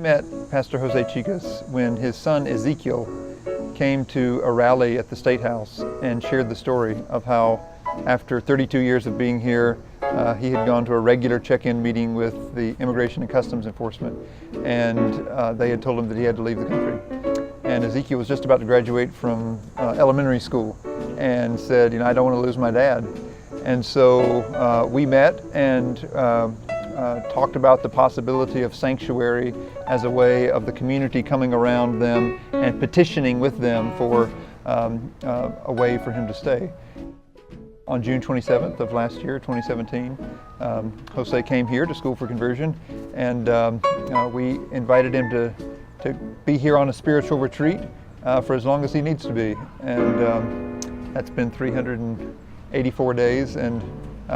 met Pastor Jose Chicas when his son Ezekiel came to a rally at the State House and shared the story of how after 32 years of being here, he had gone to a regular check-in meeting with the Immigration and Customs Enforcement, and they had told him that he had to leave the country. And Ezekiel was just about to graduate from elementary school and said, I don't want to lose my dad. And so we met and talked about the possibility of sanctuary as a way of the community coming around them and petitioning with them for a way for him to stay. On June 27th of last year, 2017, Jose came here to School for Conversion, and we invited him to be here on a spiritual retreat for as long as he needs to be. And that's been 384 days, and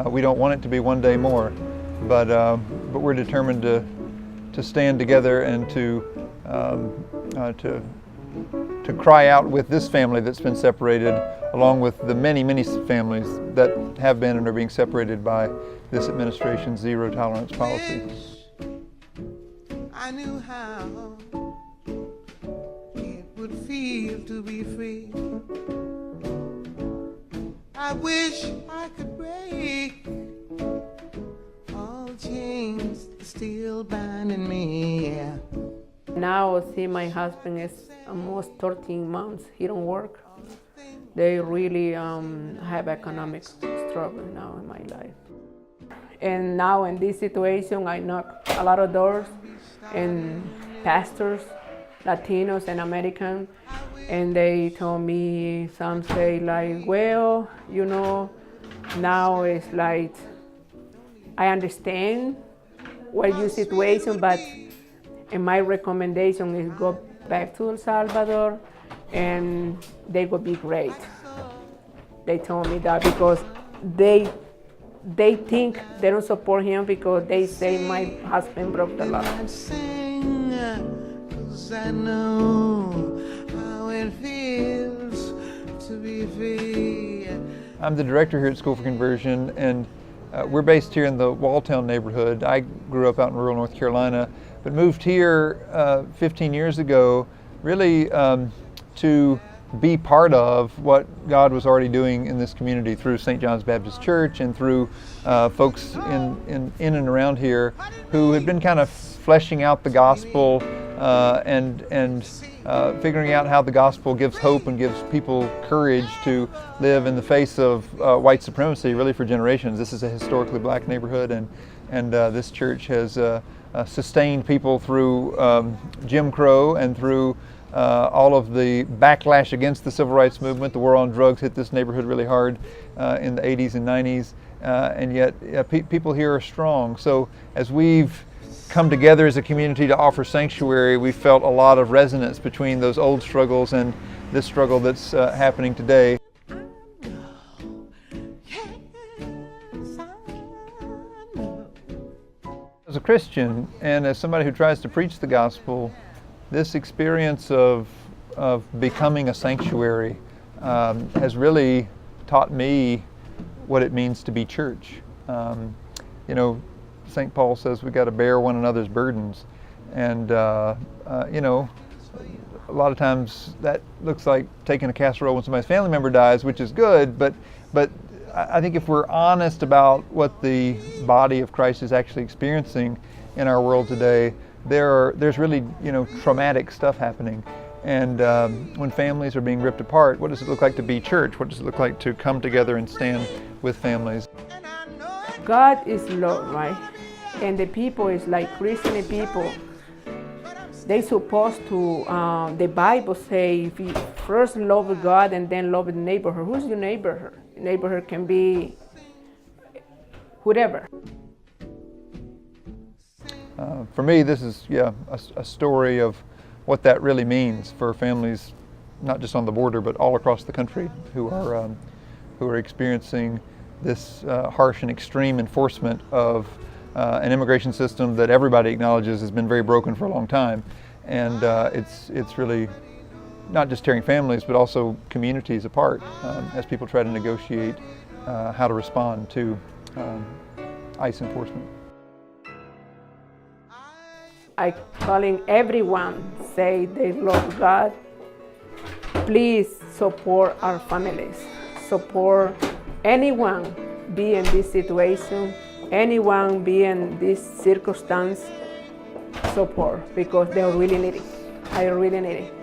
we don't want it to be one day more. But we're determined to stand together and to cry out with this family that's been separated, along with the many, many families that have been and are being separated by this administration's zero tolerance policy. I knew how it would feel to be free. I wish I could break all chains still binding me. Yeah. Now, see, my husband is almost 13 months. He don't work. They really have economic struggle now in my life. And now in this situation, I knock a lot of doors, and pastors, Latinos and American, and they told me, some say like, well, now it's like, I understand what your situation, but and my recommendation is go back to El Salvador and they will be great. They told me that because they think they don't support him because they say my husband broke the law. I know how it feels to be free. I'm the director here at School for Conversion, and we're based here in the Walltown neighborhood. I grew up out in rural North Carolina, but moved here 15 years ago really to be part of what God was already doing in this community through St. John's Baptist Church and through folks in and around here who had been kind of fleshing out the gospel and figuring out how the gospel gives hope and gives people courage to live in the face of white supremacy really for generations. This is a historically black neighborhood, and this church has sustained people through Jim Crow and through all of the backlash against the civil rights movement. The war on drugs hit this neighborhood really hard in the 80s and 90s, and yet people here are strong. So as we've come together as a community to offer sanctuary, we felt a lot of resonance between those old struggles and this struggle that's happening today. As a Christian and as somebody who tries to preach the gospel, this experience of becoming a sanctuary has really taught me what it means to be church. St. Paul says we got to bear one another's burdens, and a lot of times that looks like taking a casserole when somebody's family member dies, which is good, but I think if we're honest about what the body of Christ is actually experiencing in our world today, there's really traumatic stuff happening. And when families are being ripped apart, what does it look like to be church? What does it look like to come together and stand with families? God is love, right? And the people is like Christian people. They supposed to, the Bible say, if you first love God and then love the neighborhood. Who's your neighborhood? Neighborhood can be whatever. For me, this is a story of what that really means for families, not just on the border, but all across the country who are experiencing this harsh and extreme enforcement of an immigration system that everybody acknowledges has been very broken for a long time. And it's really not just tearing families, but also communities apart as people try to negotiate how to respond to ICE enforcement. I calling everyone say they love God. Please support our families. Support anyone be in this situation, anyone be in this circumstance. Support because they really need it. I really need it.